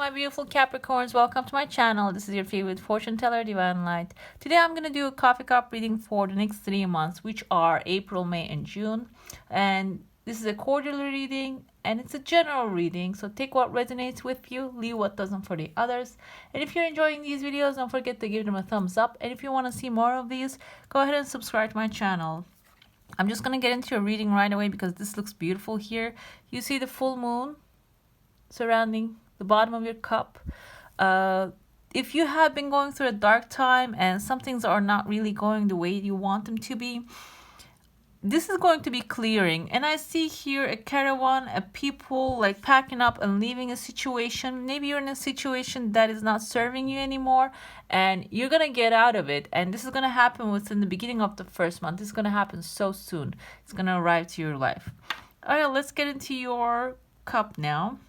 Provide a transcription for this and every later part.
my beautiful Capricorns, welcome to my channel. This is your favorite fortune teller, Divine Light. Today I'm going to do a coffee cup reading for the next 3 months, which are April, May, and June. And this is a quarterly reading and it's a general reading, so take what resonates with you, leave what doesn't for the others. And if you're enjoying these videos, don't forget to give them a thumbs up. And if you want to see more of these, go ahead and subscribe to my channel. I'm just going to get into your reading right away because this looks beautiful here. You see the full moon surrounding the bottom of your cup. If you have been going through a dark time and some things are not really going the way you want them to be, this is going to be clearing. And I see here a caravan, a people like packing up and leaving a situation. Maybe you're in a situation that is not serving you anymore and you're gonna get out of it, and this is gonna happen within the beginning of the first month. This is gonna happen so soon. It's gonna arrive to your life. All right, let's get into your cup now.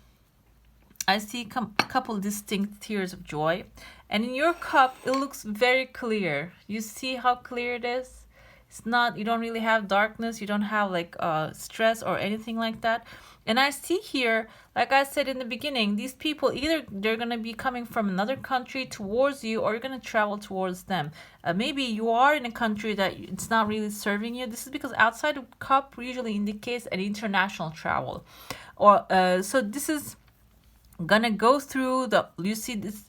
I see a couple distinct tears of joy, and in your cup it looks very clear. You see how clear it is? It's not, you don't really have darkness, you don't have like stress or anything like that. And I see here, like I said in the beginning, these people, either they're going to be coming from another country towards you or you're going to travel towards them. Maybe you are in a country that it's not really serving you. This is because outside of cup usually indicates an international travel. Or so this is gonna go through the, you see this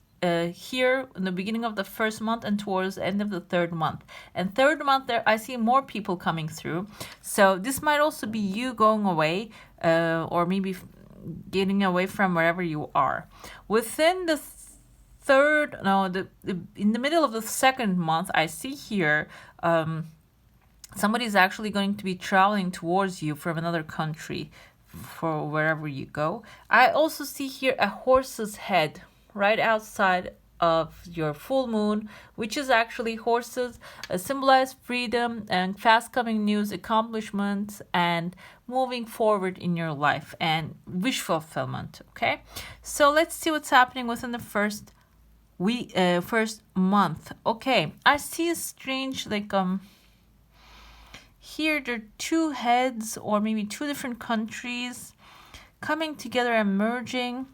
here in the beginning of the first month and towards the end of the third month. And third month there I see more people coming through, so this might also be you going away or maybe getting away from wherever you are. Within the third, no, in the middle of the second month I see here somebody's actually going to be traveling towards you from another country for wherever you go. I also see here a horse's head right outside of your full moon, which is actually horses symbolize freedom and fast coming news, accomplishments, and moving forward in your life and wish fulfillment. Okay, so let's see what's happening within the first month. Okay, I see a strange here there are two heads or maybe two different countries coming together and merging.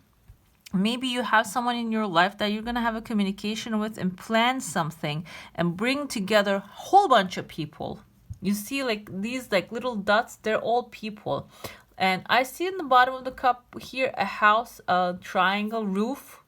Maybe you have someone in your life that you're going to have a communication with and plan something and bring together a whole bunch of people. You see like these like little dots, they're all people. And I see in the bottom of the cup here a house, a triangle roof.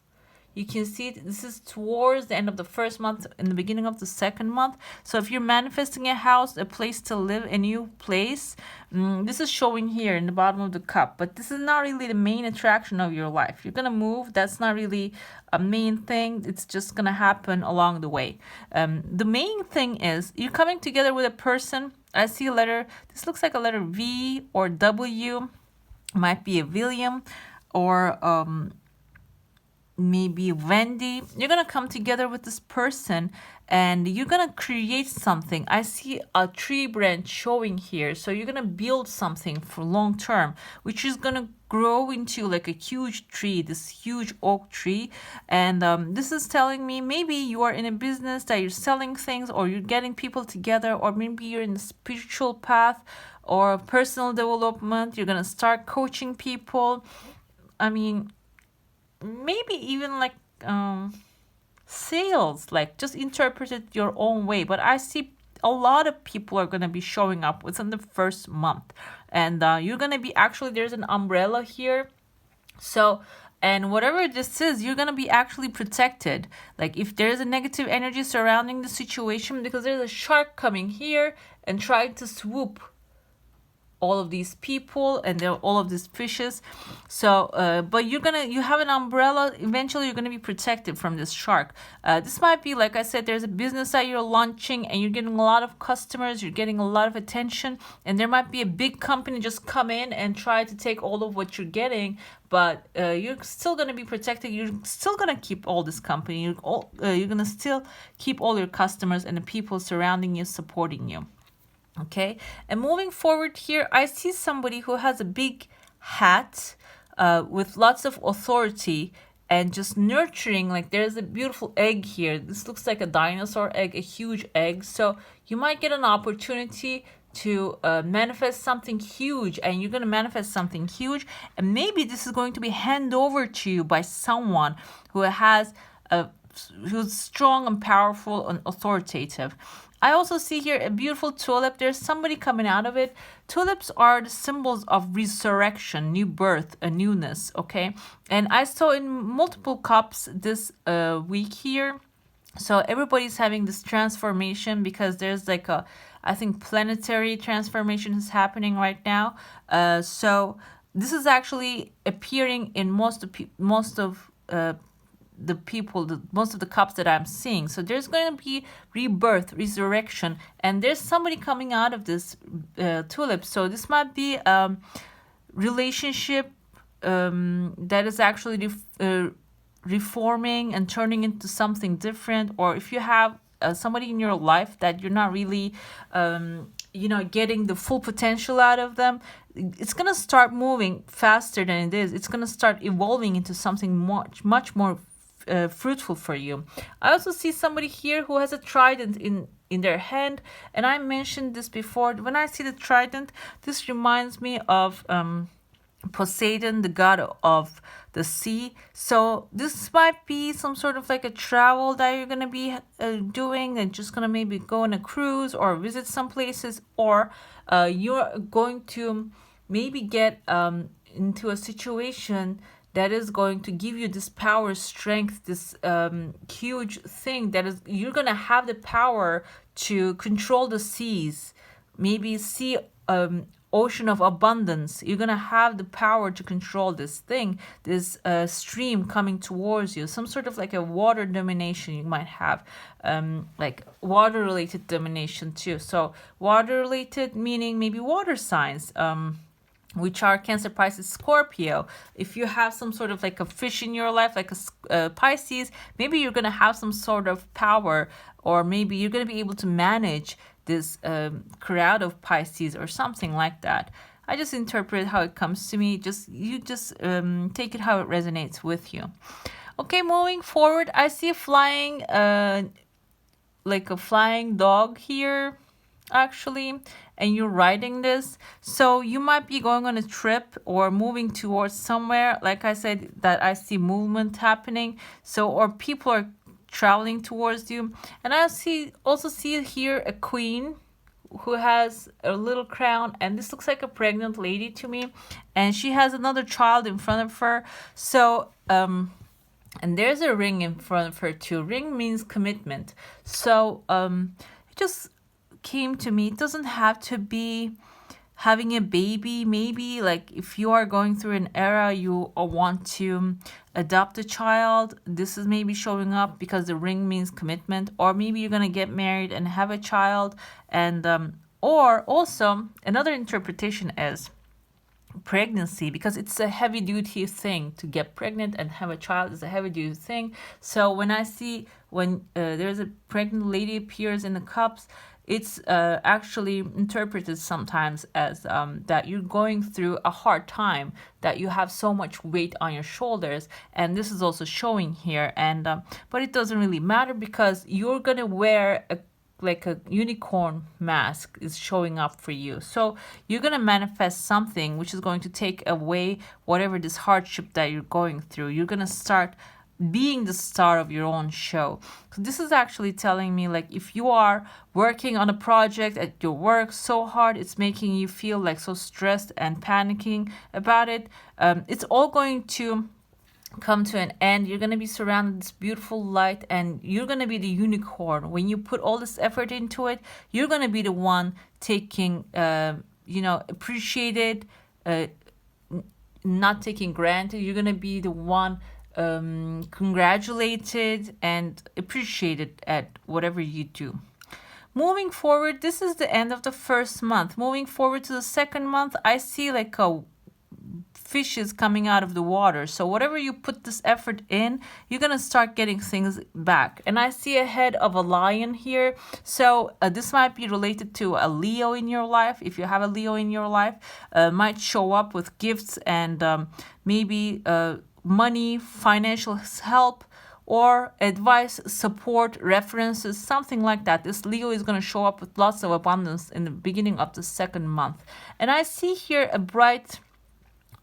You can see this is towards the end of the first month and the beginning of the second month. So if you're manifesting a house, a place to live, a new place, this is showing here in the bottom of the cup. But this is not really the main attraction of your life. You're going to move. That's not really a main thing. It's just going to happen along the way. The main thing is you're coming together with a person. I see a letter. This looks like a letter V or W. Might be a William or maybe Wendy. You're gonna come together with this person and you're gonna create something. I see a tree branch showing here, so you're gonna build something for long term, which is gonna grow into like a huge tree, this huge oak tree. And this is telling me maybe you are in a business that you're selling things or you're getting people together, or maybe you're in the spiritual path or personal development. You're gonna start coaching people. I mean, maybe even like sales, like just interpret it your own way. But I see a lot of people are going to be showing up within the first month, and you're going to be actually, there's an umbrella here, so, and whatever this is, you're going to be actually protected. Like if there's a negative energy surrounding the situation, because there's a shark coming here and trying to swoop all of these people and all of these fishes. So but you have an umbrella. Eventually you're gonna be protected from this shark. This might be, like I said, there's a business that you're launching and you're getting a lot of customers, you're getting a lot of attention, and there might be a big company just come in and try to take all of what you're getting, but you're still gonna be protected. You're still gonna keep all this company. You're gonna still keep all your customers and the people surrounding you, supporting you. Okay, and moving forward here, I see somebody who has a big hat with lots of authority and just nurturing. Like there's a beautiful egg here. This looks like a dinosaur egg, a huge egg. So you might get an opportunity to manifest something huge, and you're going to manifest something huge, and maybe this is going to be handed over to you by someone who has a who's strong and powerful and authoritative. I also see here a beautiful tulip. There's somebody coming out of it. Tulips are the symbols of resurrection, new birth, a newness, okay? And I saw in multiple cups this week here. So everybody's having this transformation because there's like a, I think, planetary transformation is happening right now. So this is actually appearing in most of the people, most of the cups that I'm seeing. So there's going to be rebirth, resurrection, and there's somebody coming out of this tulip. So this might be relationship that is actually reforming and turning into something different, or if you have somebody in your life that you're not really getting the full potential out of them, it's going to start moving faster than it is. It's going to start evolving into something much more fruitful for you. I also see somebody here who has a trident in their hand, and I mentioned this before. When I see the trident, this reminds me of Poseidon, the god of the sea. So this might be some sort of like a travel that you're going to be doing, and just going to maybe go on a cruise or visit some places, or you're going to maybe get into a situation that is going to give you this power, strength, this huge thing that is, you're going to have the power to control the seas, maybe sea ocean of abundance. You're going to have the power to control this thing, this stream coming towards you, some sort of like a water domination you might have, like water related domination too. So water related meaning maybe water signs, which are Cancer, Pisces, Scorpio. If you have some sort of like a fish in your life, like a Pisces, maybe you're going to have some sort of power, or maybe you're going to be able to manage this crowd of Pisces or something like that. I just interpret how it comes to me. You just take it how it resonates with you. Okay, moving forward, I see a flying, like a flying dog here, actually, and you're riding this. So you might be going on a trip or moving towards somewhere. Like I said, that I see movement happening. So, or people are traveling towards you. And I also see here a queen who has a little crown, and this looks like a pregnant lady to me, and she has another child in front of her. So and there's a ring in front of her too. Ring means commitment. So it just came to me, it doesn't have to be having a baby. Maybe like if you are going through an era, you want to adopt a child, this is maybe showing up because the ring means commitment. Or maybe you're going to get married and have a child. And or also another interpretation is pregnancy, because it's a heavy duty thing to get pregnant and have a child is a heavy duty thing. So when I see there's a pregnant lady appears in the cups, it's actually interpreted sometimes as that you're going through a hard time, that you have so much weight on your shoulders, and this is also showing here. And but it doesn't really matter, because you're gonna wear like a unicorn mask is showing up for you. So you're going to manifest something which is going to take away whatever this hardship that you're going through. You're going to start being the star of your own show. So this is actually telling me, like, if you are working on a project at your work so hard, it's making you feel like so stressed and panicking about it, it's all going to come to an end. You're going to be surrounded with this beautiful light, and you're going to be the unicorn. When you put all this effort into it, you're going to be the one taking appreciated, not taking granted. You're going to be the one congratulated and appreciated at whatever you do. Moving forward, this is the end of the first month. Moving forward to the second month, I see like a fishes coming out of the water. So whatever you put this effort in, you're going to start getting things back. And I see a head of a lion here. So this might be related to a Leo in your life. If you have a Leo in your life, might show up with gifts and maybe money, financial help, or advice, support, references, something like that. This Leo is going to show up with lots of abundance in the beginning of the second month. And I see here a bright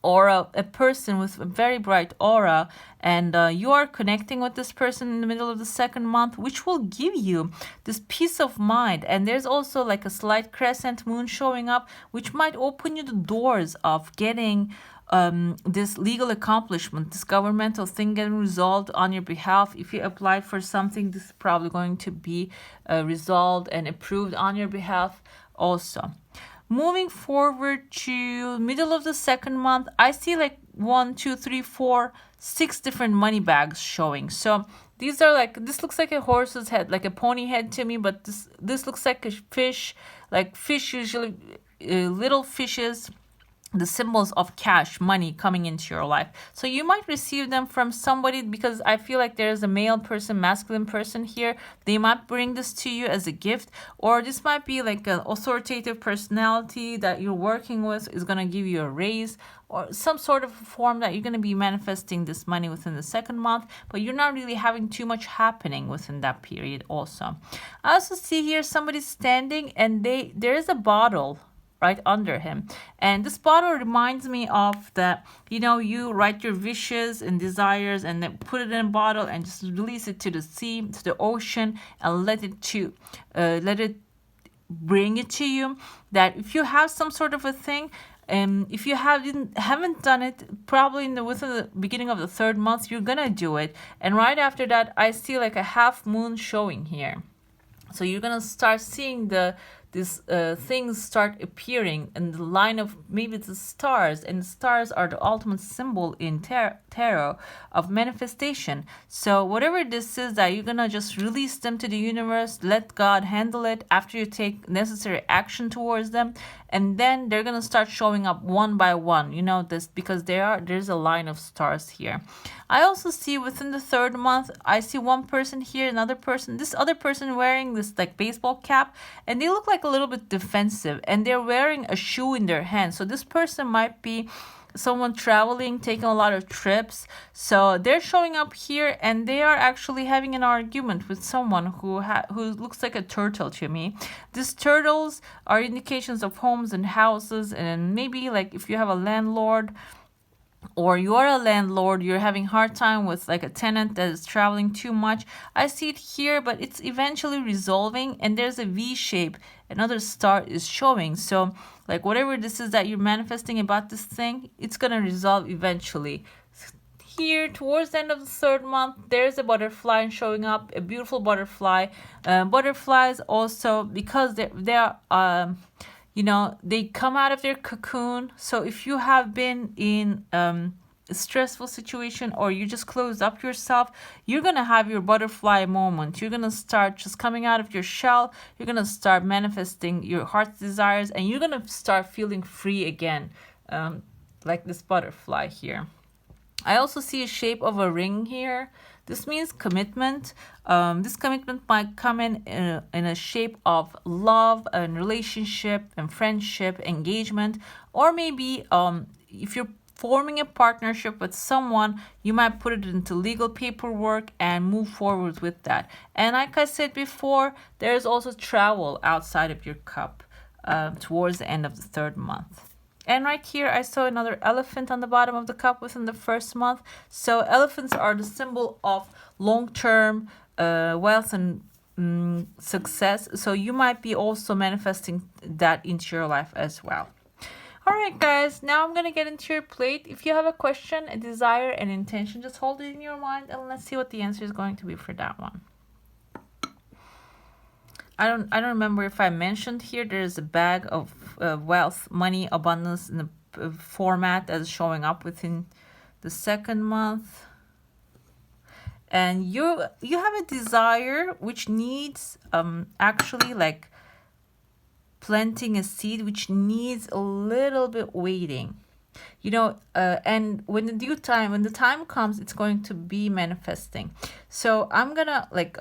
aura, a person with a very bright aura, and you are connecting with this person in the middle of the second month, which will give you this peace of mind. And there's also like a slight crescent moon showing up, which might open you the doors of getting this legal accomplishment, this governmental thing getting resolved on your behalf. If you apply for something, this is probably going to be resolved and approved on your behalf also. Moving forward to middle of the second month, I see like 1, 2, 3, 4, 6 different money bags showing. So these are like, this looks like a horse's head, like a pony head to me, but this looks like a fish, like fish usually, little fishes, the symbols of cash, money coming into your life. So you might receive them from somebody, because I feel like there's a male person, masculine person here. They might bring this to you as a gift, or this might be like an authoritative personality that you're working with is going to give you a raise, or some sort of form that you're going to be manifesting this money within the second month, but you're not really having too much happening within that period also. I also see here somebody standing, and there is a bottle right under him, and this bottle reminds me of that, you know, you write your wishes and desires and then put it in a bottle and just release it to the sea, to the ocean, and let it bring it to you. That if you have some sort of a thing, if you haven't done it, probably within the beginning of the third month, you're gonna do it. And right after that, I see like a half moon showing here. So you're gonna start seeing these things start appearing in the line of maybe the stars, and the stars are the ultimate symbol in tarot of manifestation. So whatever this is, that you're gonna just release them to the universe, let God handle it after you take necessary action towards them, and then they're gonna start showing up one by one, you know, this, because there's a line of stars here. I also see within the third month, I see one person here, another person, this other person wearing this like baseball cap, and they look like a little bit defensive, and they're wearing a shoe in their hand. So this person might be someone traveling, taking a lot of trips. So they're showing up here, and they are actually having an argument with someone who looks like a turtle to me. These turtles are indications of homes and houses, and maybe like if you have a landlord, or you're a landlord, you're having hard time with like a tenant that is traveling too much. I see it here, but it's eventually resolving, and there's a V shape. Another star is showing. So like whatever this is that you're manifesting about this thing, it's gonna resolve eventually. Here towards the end of the third month, there's a butterfly showing up, a beautiful butterfly. Butterflies also, because they're you know, they come out of their cocoon. So if you have been in a stressful situation, or you just closed up yourself, you're going to have your butterfly moment. You're going to start just coming out of your shell. You're going to start manifesting your heart's desires, and you're going to start feeling free again, like this butterfly here. I also see a shape of a ring here. This means commitment. This commitment might come in a shape of love and relationship and friendship, engagement, or maybe if you're forming a partnership with someone, you might put it into legal paperwork and move forward with that. And like I said before, there's also travel outside of your cup towards the end of the third month. And right here, I saw another elephant on the bottom of the cup within the first month. So elephants are the symbol of long-term wealth and success. So you might be also manifesting that into your life as well. All right, guys, now I'm going to get into your plate. If you have a question, a desire, an intention, just hold it in your mind, and let's see what the answer is going to be for that one. I don't remember if I mentioned here, there's a bag of wealth, money, abundance in the format that is showing up within the second month. And you have a desire which needs actually like planting a seed, which needs a little bit waiting. You know, and when the time comes, it's going to be manifesting. So I'm gonna like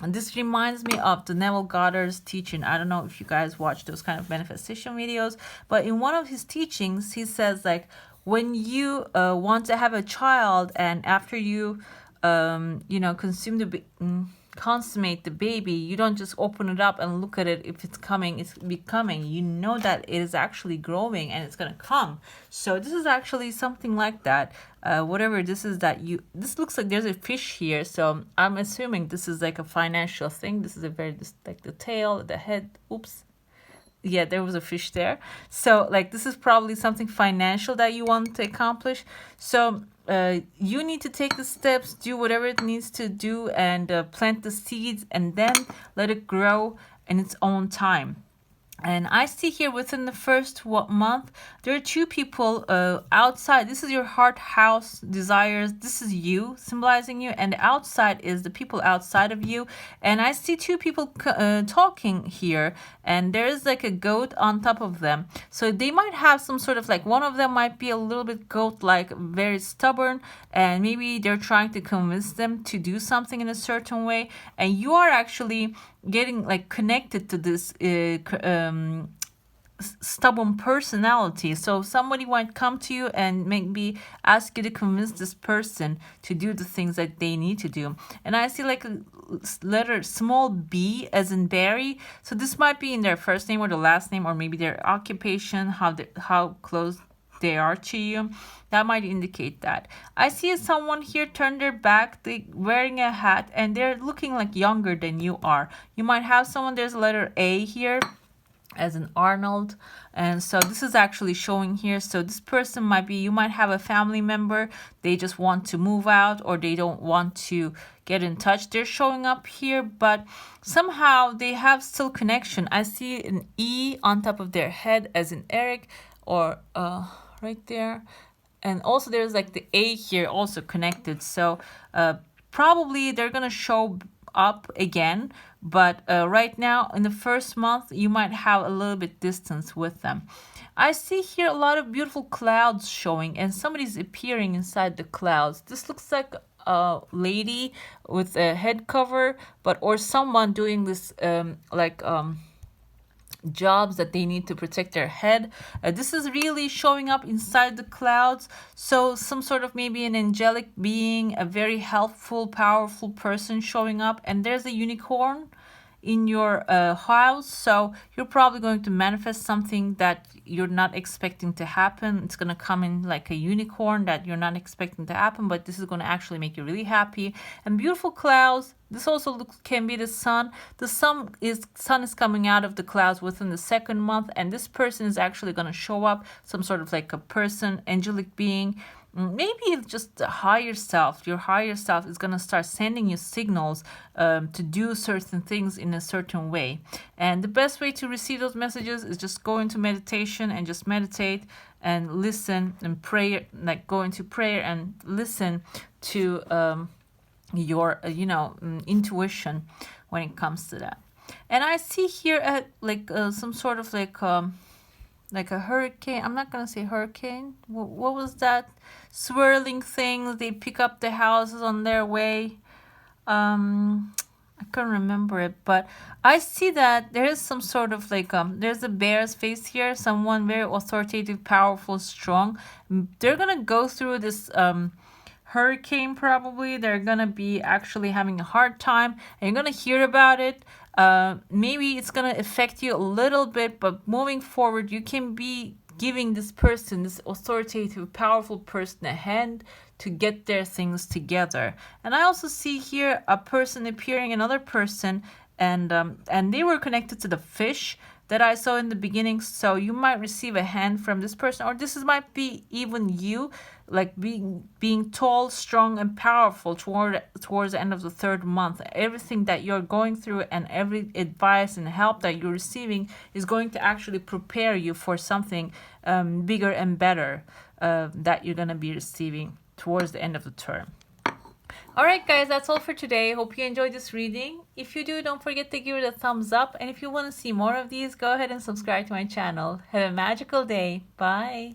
and this reminds me of the Neville Goddard's teaching. I don't know if you guys watch those kind of manifestation videos, but in one of his teachings, he says like, when you want to have a child, and after you you know, consummate the baby, you don't just open it up and look at it. If it's coming, it's becoming. You know that it is actually growing and it's gonna come. So this is actually something like that. Whatever this is that you, this looks like there's a fish here, so I'm assuming this is like a financial thing. This is a very, like the tail, the head, oops, yeah, there was a fish there. So like this is probably something financial that you want to accomplish. So you need to take the steps, do whatever it needs to do, and plant the seeds, and then let it grow in its own time. And I see here within the first month, there are two people outside. This is your heart house desires. This is you, symbolizing you. And the outside is the people outside of you. And I see two people talking here. And there is like a goat on top of them. So they might have some sort of like, one of them might be a little bit goat-like, very stubborn. And maybe they're trying to convince them to do something in a certain way. And you are actually getting like connected to this stubborn personality. So somebody might come to you and maybe ask you to convince this person to do the things that they need to do. And I see like a letter small b as in Barry. So this might be in their first name or the last name, or maybe their occupation, how close they are to you. That might indicate that. I see someone here turn their back, they wearing a hat, and they're looking like younger than you are. You might have someone, there's a letter A here as in Arnold, and so this is actually showing here. So this person might be, you might have a family member, they just want to move out, or they don't want to get in touch. They're showing up here, but somehow they have still connection. I see an E on top of their head as in Eric, or right there. And also there's like the A here also connected. So probably they're going to show up again. But right now in the first month, you might have a little bit distance with them. I see here a lot of beautiful clouds showing, and somebody's appearing inside the clouds. This looks like a lady with a head cover, or someone doing this jobs that they need to protect their head. This is really showing up inside the clouds. So some sort of maybe an angelic being, a very helpful, powerful person showing up. And there's a unicorn in your house. So you're probably going to manifest something that you're not expecting to happen. It's going to come in like a unicorn that you're not expecting to happen, but this is going to actually make you really happy. And beautiful clouds. This also can be the sun. The sun is coming out of the clouds within the second month, and this person is actually going to show up, some sort of like a person, angelic being. Maybe it's just the higher self. Your higher self is going to start sending you signals to do certain things in a certain way. And the best way to receive those messages is just go into meditation and just meditate and listen and pray, like go into prayer and listen to your intuition when it comes to that. And I see here some sort of like a hurricane. I'm not gonna say hurricane. What was that swirling thing? They pick up the houses on their way. I can't remember it, but I see that there is some sort of like there's a bear's face here. Someone very authoritative, powerful, strong. They're gonna go through this hurricane. Probably they're gonna be actually having a hard time, and you're gonna hear about it. Maybe it's gonna affect you a little bit, but moving forward, you can be giving this person, this authoritative, powerful person, a hand to get their things together. And I also see here a person appearing, another person, and they were connected to the fish that I saw in the beginning. So you might receive a hand from this person, or might be even you, like being tall, strong, and powerful towards the end of the third month. Everything that you're going through and every advice and help that you're receiving is going to actually prepare you for something bigger and better that you're going to be receiving towards the end of the term. Alright guys, that's all for today. Hope you enjoyed this reading. If you do, don't forget to give it a thumbs up. And if you want to see more of these, go ahead and subscribe to my channel. Have a magical day. Bye.